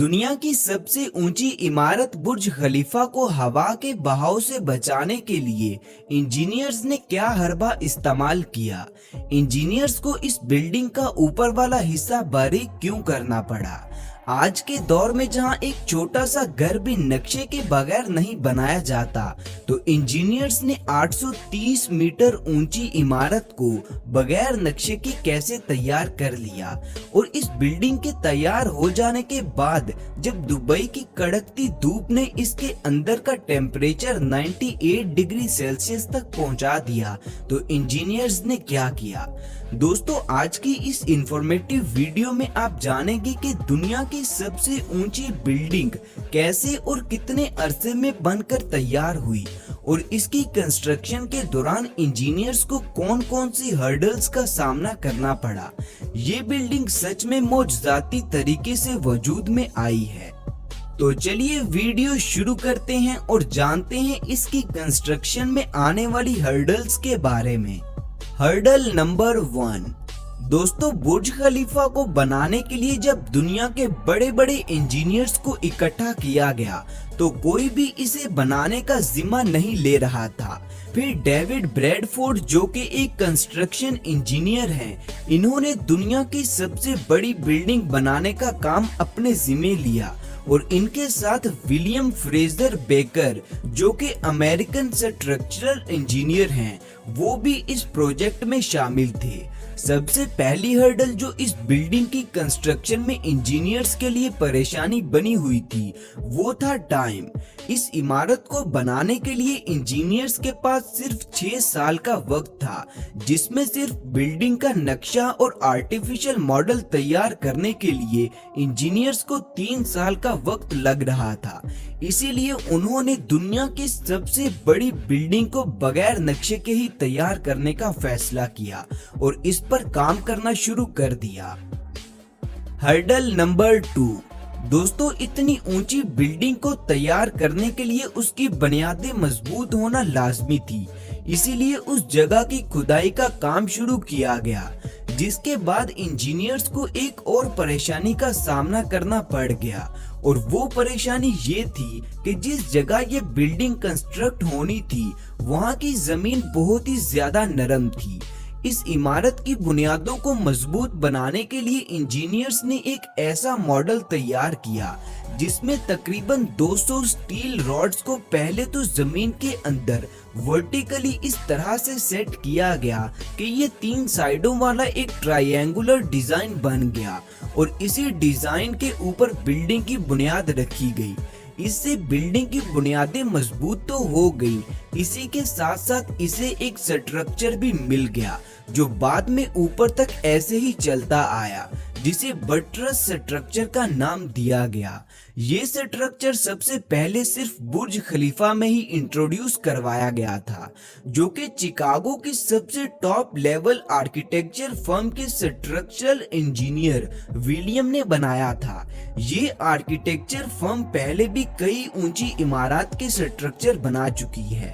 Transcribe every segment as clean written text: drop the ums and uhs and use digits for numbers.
दुनिया की सबसे ऊंची इमारत बुर्ज खलीफा को हवा के बहाव से बचाने के लिए इंजीनियर्स ने क्या हरबा इस्तेमाल किया। इंजीनियर्स को इस बिल्डिंग का ऊपर वाला हिस्सा बारीक क्यों करना पड़ा। आज के दौर में जहां एक छोटा सा घर भी नक्शे के बगैर नहीं बनाया जाता, तो इंजीनियर्स ने 830 मीटर ऊंची इमारत को बगैर नक्शे के कैसे तैयार कर लिया। और इस बिल्डिंग के तैयार हो जाने के बाद जब दुबई की कड़कती धूप ने इसके अंदर का टेम्परेचर 98 डिग्री सेल्सियस तक पहुंचा दिया, तो इंजीनियर्स ने क्या किया। दोस्तों, आज की इस इंफॉर्मेटिव वीडियो में आप जानेंगे कि दुनिया की सबसे ऊंची बिल्डिंग कैसे और कितने अरसे में बनकर तैयार हुई और इसकी कंस्ट्रक्शन के दौरान इंजीनियर्स को कौन कौन सी हर्डल्स का सामना करना पड़ा। ये बिल्डिंग सच में मौजूदाती तरीके से वजूद में आई है। तो चलिए वीडियो शुरू करते हैं और जानते हैं इसकी कंस्ट्रक्शन में आने वाली हर्डल्स के बारे में। Hurdle number 1। दोस्तों, बुर्ज खलीफा को बनाने के लिए जब दुनिया के बड़े बड़े इंजीनियर्स को इकट्ठा किया गया, तो कोई भी इसे बनाने का जिम्मा नहीं ले रहा था। फिर डेविड ब्रैडफोर्ड, जो कि एक कंस्ट्रक्शन इंजीनियर हैं, इन्होंने दुनिया की सबसे बड़ी बिल्डिंग बनाने का काम अपने जिम्मे लिया और इनके साथ विलियम फ्रेजर बेकर, जो कि अमेरिकन स्ट्रक्चरल इंजीनियर हैं, वो भी इस प्रोजेक्ट में शामिल थे। सबसे पहली हर्डल जो इस बिल्डिंग की कंस्ट्रक्शन में इंजीनियर्स के लिए परेशानी बनी हुई थी, वो था टाइम। इस इमारत को बनाने के लिए इंजीनियर्स के पास सिर्फ 6 साल का वक्त था, जिसमें सिर्फ बिल्डिंग का नक्शा और आर्टिफिशियल मॉडल तैयार करने के लिए इंजीनियर्स को 3 साल का वक्त लग रहा था। इसीलिए उन्होंने दुनिया की सबसे बड़ी बिल्डिंग को बगैर नक्शे के ही तैयार करने का फैसला किया और इस पर काम करना शुरू कर दिया। Hurdle number 2। दोस्तों, इतनी ऊंची बिल्डिंग को तैयार करने के लिए उसकी बुनियादें मजबूत होना लाजमी थी। इसीलिए उस जगह की खुदाई का काम शुरू किया गया, जिसके बाद इंजीनियर्स को एक और परेशानी का सामना करना पड़ गया। और वो परेशानी ये थी कि जिस जगह ये बिल्डिंग कंस्ट्रक्ट होनी थी, वहाँ की जमीन बहुत ही ज्यादा नरम थी। इस इमारत की बुनियादों को मजबूत बनाने के लिए इंजीनियर्स ने एक ऐसा मॉडल तैयार किया जिसमें तकरीबन 200 स्टील रॉड्स को पहले तो जमीन के अंदर वर्टिकली इस तरह से सेट किया गया कि ये 3 साइडों वाला एक ट्रायंगुलर डिजाइन बन गया और इसी डिजाइन के ऊपर बिल्डिंग की बुनियाद रखी गई। इससे बिल्डिंग की बुनियादें मजबूत तो हो गई, इसी के साथ साथ इसे एक स्ट्रक्चर भी मिल गया जो बाद में ऊपर तक ऐसे ही चलता आया, जिसे बट्रेस स्ट्रक्चर का नाम दिया गया। ये स्ट्रक्चर सबसे पहले सिर्फ बुर्ज खलीफा में ही इंट्रोड्यूस करवाया गया था, जो कि चिकागो की सबसे टॉप लेवल आर्किटेक्चर फर्म के स्ट्रक्चरल इंजीनियर विलियम ने बनाया था। ये आर्किटेक्चर फर्म पहले भी कई ऊंची इमारत के स्ट्रक्चर बना चुकी है।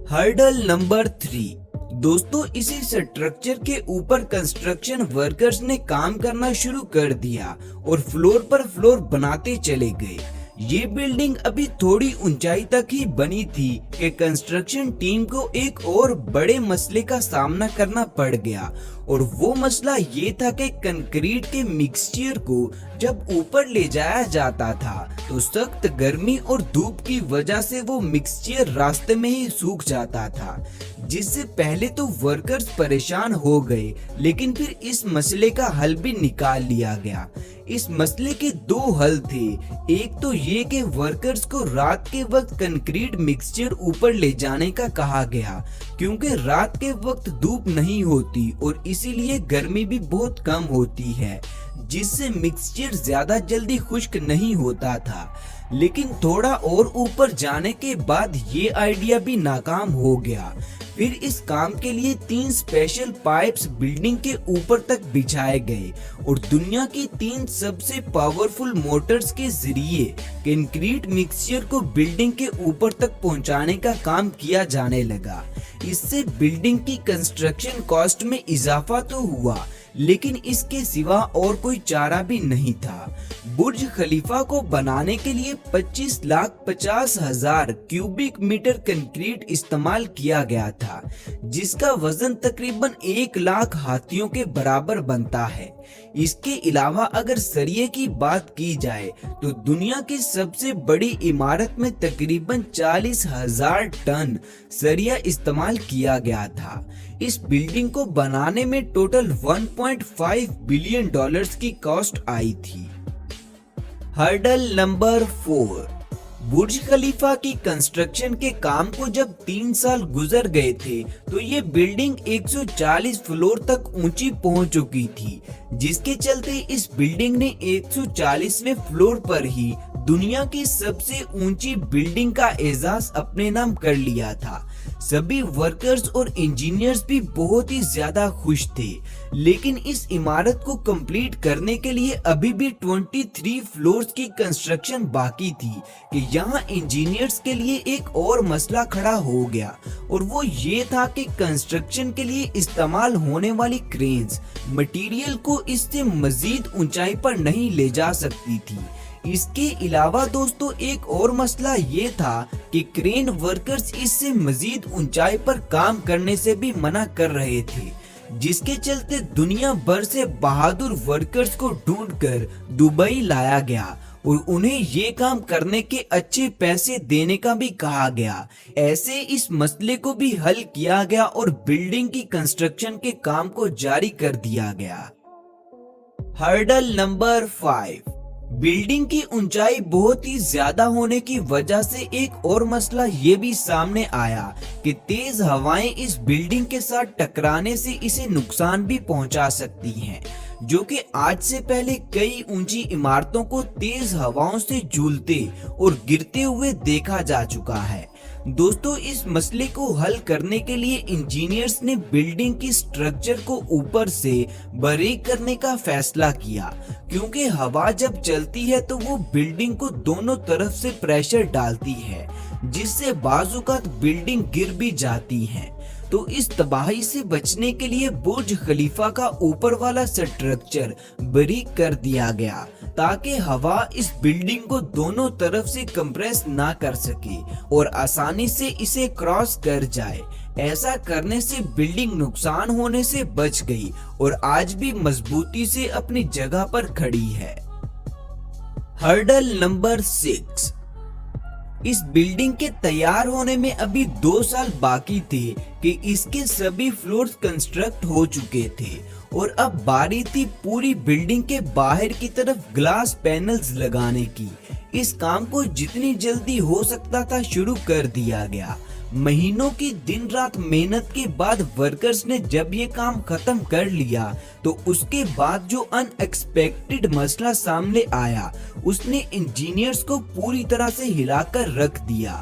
Hurdle number 3। दोस्तों, इसी स्ट्रक्चर के ऊपर कंस्ट्रक्शन वर्कर्स ने काम करना शुरू कर दिया और फ्लोर पर फ्लोर बनाते चले गए। ये बिल्डिंग अभी थोड़ी ऊंचाई तक ही बनी थी कि कंस्ट्रक्शन टीम को एक और बड़े मसले का सामना करना पड़ गया, और वो मसला ये था कि कंक्रीट के मिक्सचर को जब ऊपर ले जाया जाता था, तो सख्त गर्मी और धूप की वजह से वो मिक्सचर रास्ते में ही सूख जाता था, जिससे पहले तो वर्कर्स परेशान हो गए, लेकिन फिर इस मसले का हल भी निकाल लिया गया। इस मसले के 2 हल थे। एक तो ये कि वर्कर्स को रात के वक्त कंक्रीट मिक्सचर ऊपर ले जाने का कहा गया, क्योंकि रात के वक्त धूप नहीं होती और इसीलिए गर्मी भी बहुत कम होती है, जिससे मिक्सचर ज्यादा जल्दी खुश्क नहीं होता था। लेकिन थोड़ा और ऊपर जाने के बाद ये आइडिया भी नाकाम हो गया। फिर इस काम के लिए 3 स्पेशल पाइप्स बिल्डिंग के ऊपर तक बिछाए गए और दुनिया की 3 सबसे पावरफुल मोटर्स के जरिए कंक्रीट मिक्सचर को बिल्डिंग के ऊपर तक पहुंचाने का काम किया जाने लगा। इससे बिल्डिंग की कंस्ट्रक्शन कॉस्ट में इजाफा तो हुआ, लेकिन इसके सिवा और कोई चारा भी नहीं था। बुर्ज खलीफा को बनाने के लिए 25,50,000 क्यूबिक मीटर कंक्रीट इस्तेमाल किया गया था, जिसका वजन तकरीबन 1 लाख हाथियों के बराबर बनता है। इसके अलावा अगर सरिये की बात की जाए तो दुनिया की सबसे बड़ी इमारत में तकरीबन 40,000 टन सरिया इस्तेमाल किया गया था। इस बिल्डिंग को बनाने में टोटल 1.5 बिलियन डॉलर्स की कॉस्ट आई थी। हर्डल नंबर 4, बुर्ज खलीफा की कंस्ट्रक्शन के काम को जब 3 साल गुजर गए थे तो ये बिल्डिंग 140 फ्लोर तक ऊंची पहुंच चुकी थी, जिसके चलते इस बिल्डिंग ने 140वें फ्लोर पर ही दुनिया की सबसे ऊंची बिल्डिंग का एजाज अपने नाम कर लिया था। सभी वर्कर्स और इंजीनियर्स भी बहुत ही ज्यादा खुश थे, लेकिन इस इमारत को कंप्लीट करने के लिए अभी भी 23 फ्लोर्स की कंस्ट्रक्शन बाकी थी कि यहाँ इंजीनियर्स के लिए एक और मसला खड़ा हो गया, और वो ये था कि कंस्ट्रक्शन के लिए इस्तेमाल होने वाली क्रेन्स मटेरियल को इससे मजीद ऊंचाई पर नहीं ले जा सकती थी। इसके अलावा दोस्तों एक और मसला ये था कि क्रेन वर्कर्स इससे मजीद ऊंचाई पर काम करने से भी मना कर रहे थे, जिसके चलते दुनिया भर से बहादुर वर्कर्स को ढूंढकर दुबई लाया गया और उन्हें ये काम करने के अच्छे पैसे देने का भी कहा गया। ऐसे इस मसले को भी हल किया गया और बिल्डिंग की कंस्ट्रक्शन के काम को जारी कर दिया गया। हर्डल नंबर 5, बिल्डिंग की ऊंचाई बहुत ही ज्यादा होने की वजह से एक और मसला ये भी सामने आया कि तेज हवाएं इस बिल्डिंग के साथ टकराने से इसे नुकसान भी पहुंचा सकती हैं, जो कि आज से पहले कई ऊंची इमारतों को तेज हवाओं से झूलते और गिरते हुए देखा जा चुका है। दोस्तों इस मसले को हल करने के लिए इंजीनियर्स ने बिल्डिंग की स्ट्रक्चर को ऊपर से बारीक करने का फैसला किया, क्योंकि हवा जब चलती है तो वो बिल्डिंग को दोनों तरफ से प्रेशर डालती है, जिससे बाज़-औक़ात बिल्डिंग गिर भी जाती है। तो इस तबाही से बचने के लिए बुर्ज खलीफा का ऊपर वाला स्ट्रक्चर बारीक कर दिया गया, ताकि हवा इस बिल्डिंग को दोनों तरफ से कंप्रेस ना कर सके और आसानी से इसे क्रॉस कर जाए। ऐसा करने से बिल्डिंग नुकसान होने से बच गई और आज भी मजबूती से अपनी जगह पर खड़ी है। हर्डल नंबर 6, इस बिल्डिंग के तैयार होने में अभी 2 साल बाकी थे कि इसके सभी फ्लोर्स कंस्ट्रक्ट हो चुके थे और अब बारी थी पूरी बिल्डिंग के बाहर की तरफ ग्लास पैनल्स लगाने की। इस काम को जितनी जल्दी हो सकता था शुरू कर दिया गया। महीनों की दिन रात मेहनत के बाद वर्कर्स ने जब ये काम खत्म कर लिया तो उसके बाद जो अनएक्सपेक्टेड मसला सामने आया उसने इंजीनियर्स को पूरी तरह से हिलाकर रख दिया।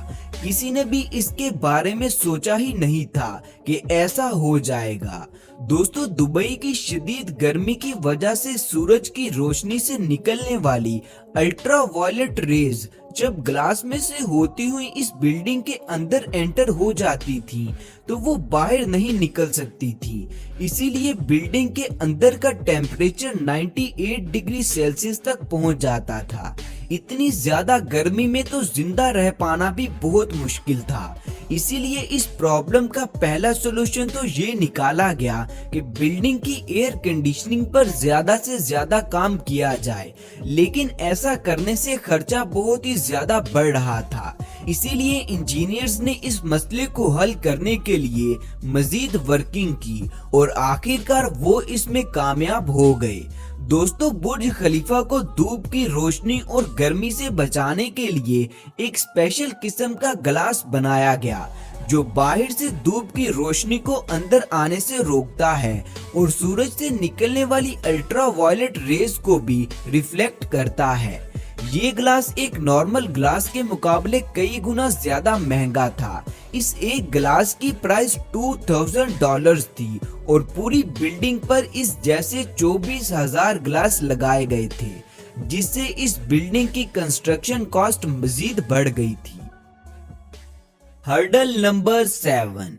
किसी ने भी इसके बारे में सोचा ही नहीं था कि ऐसा हो जाएगा। दोस्तों दुबई की शदीद गर्मी की वजह से सूरज की रोशनी से निकलने वाली अल्ट्रा वायलेट रेज जब ग्लास में से होती हुई इस बिल्डिंग के अंदर एंटर हो जाती थी तो वो बाहर नहीं निकल सकती थी। इसीलिए बिल्डिंग के अंदर का टेम्परेचर 98 डिग्री सेल्सियस तक पहुंच जाता था। इतनी ज्यादा गर्मी में तो जिंदा रह पाना भी बहुत मुश्किल था। इसीलिए इस प्रॉब्लम का पहला सॉल्यूशन तो ये निकाला गया कि बिल्डिंग की एयर कंडीशनिंग पर ज्यादा से ज्यादा काम किया जाए, लेकिन ऐसा करने से खर्चा बहुत ही ज्यादा बढ़ रहा था। इसीलिए इंजीनियर्स ने इस मसले को हल करने के लिए मजीद वर्किंग की और आखिरकार वो इसमें कामयाब हो गए। दोस्तों बुर्ज खलीफा को धूप की रोशनी और गर्मी से बचाने के लिए एक स्पेशल किस्म का ग्लास बनाया गया जो बाहर से धूप की रोशनी को अंदर आने से रोकता है और सूरज से निकलने वाली अल्ट्रा वायलेट रेज को भी रिफ्लेक्ट करता है। ये ग्लास एक नॉर्मल ग्लास के मुकाबले कई गुना ज्यादा महंगा था। इस एक ग्लास की प्राइस $2000 थी और पूरी बिल्डिंग पर इस जैसे 24,000 ग्लास लगाए गए थे, जिससे इस बिल्डिंग की कंस्ट्रक्शन कॉस्ट मजीद बढ़ गई थी। हर्डल नंबर 7,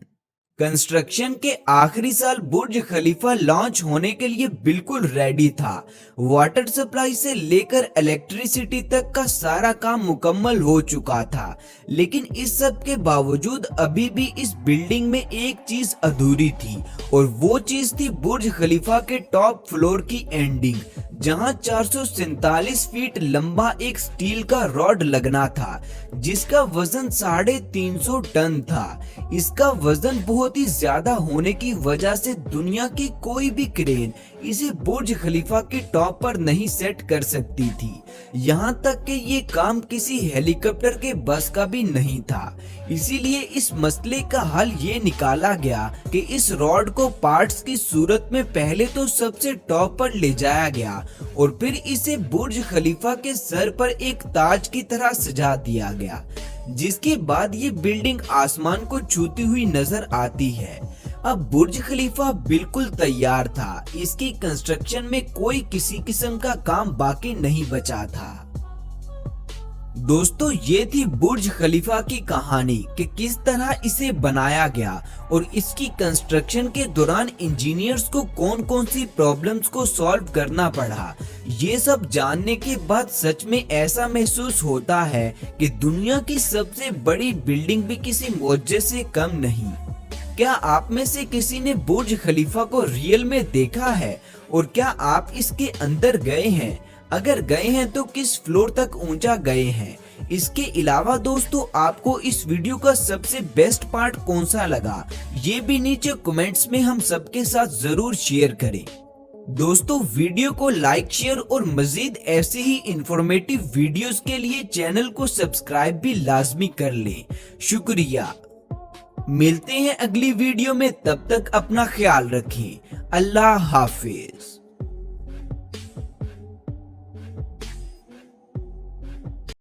कंस्ट्रक्शन के आखिरी साल बुर्ज खलीफा लॉन्च होने के लिए बिल्कुल रेडी था। वाटर सप्लाई से लेकर इलेक्ट्रिसिटी तक का सारा काम मुकम्मल हो चुका था, लेकिन इस सब के बावजूद अभी भी इस बिल्डिंग में एक चीज अधूरी थी और वो चीज थी बुर्ज खलीफा के टॉप फ्लोर की एंडिंग, जहां 447 फीट लंबा एक स्टील का रॉड लगना था जिसका वजन 350 टन था। इसका वजन बहुत ही ज्यादा होने की वजह से दुनिया की कोई भी क्रेन इसे बुर्ज खलीफा के टॉप पर नहीं सेट कर सकती थी। यहाँ तक कि ये काम किसी हेलीकॉप्टर के बस का भी नहीं था। इसीलिए इस मसले का हल ये निकाला गया कि इस रॉड को पार्ट्स की सूरत में पहले तो सबसे टॉप पर ले जाया गया और फिर इसे बुर्ज खलीफा के सर पर एक ताज की तरह सजा दिया गया, जिसके बाद ये बिल्डिंग आसमान को छूती हुई नजर आती है। अब बुर्ज खलीफा बिल्कुल तैयार था। इसकी कंस्ट्रक्शन में कोई किसी किस्म का काम बाकी नहीं बचा था। दोस्तों, ये थी बुर्ज खलीफा की कहानी कि किस तरह इसे बनाया गया और इसकी कंस्ट्रक्शन के दौरान इंजीनियर्स को कौन कौन सी प्रॉब्लम्स को सॉल्व करना पड़ा। ये सब जानने के बाद सच में ऐसा महसूस होता है कि दुनिया की सबसे बड़ी बिल्डिंग भी किसी मौजे से कम नहीं। क्या आप में से किसी ने बुर्ज खलीफा को रियल में देखा है और क्या आप इसके अंदर गए हैं? अगर गए हैं तो किस फ्लोर तक ऊंचा गए हैं? इसके अलावा दोस्तों, आपको इस वीडियो का सबसे बेस्ट पार्ट कौन सा लगा, ये भी नीचे कमेंट्स में हम सबके साथ जरूर शेयर करें। दोस्तों, वीडियो को लाइक, शेयर और मजीद ऐसे ही इंफॉर्मेटिव वीडियोस के लिए चैनल को सब्सक्राइब भी लाजमी कर लें। शुक्रिया। मिलते हैं अगली वीडियो में, तब तक अपना ख्याल रखें। अल्लाह हाफिज।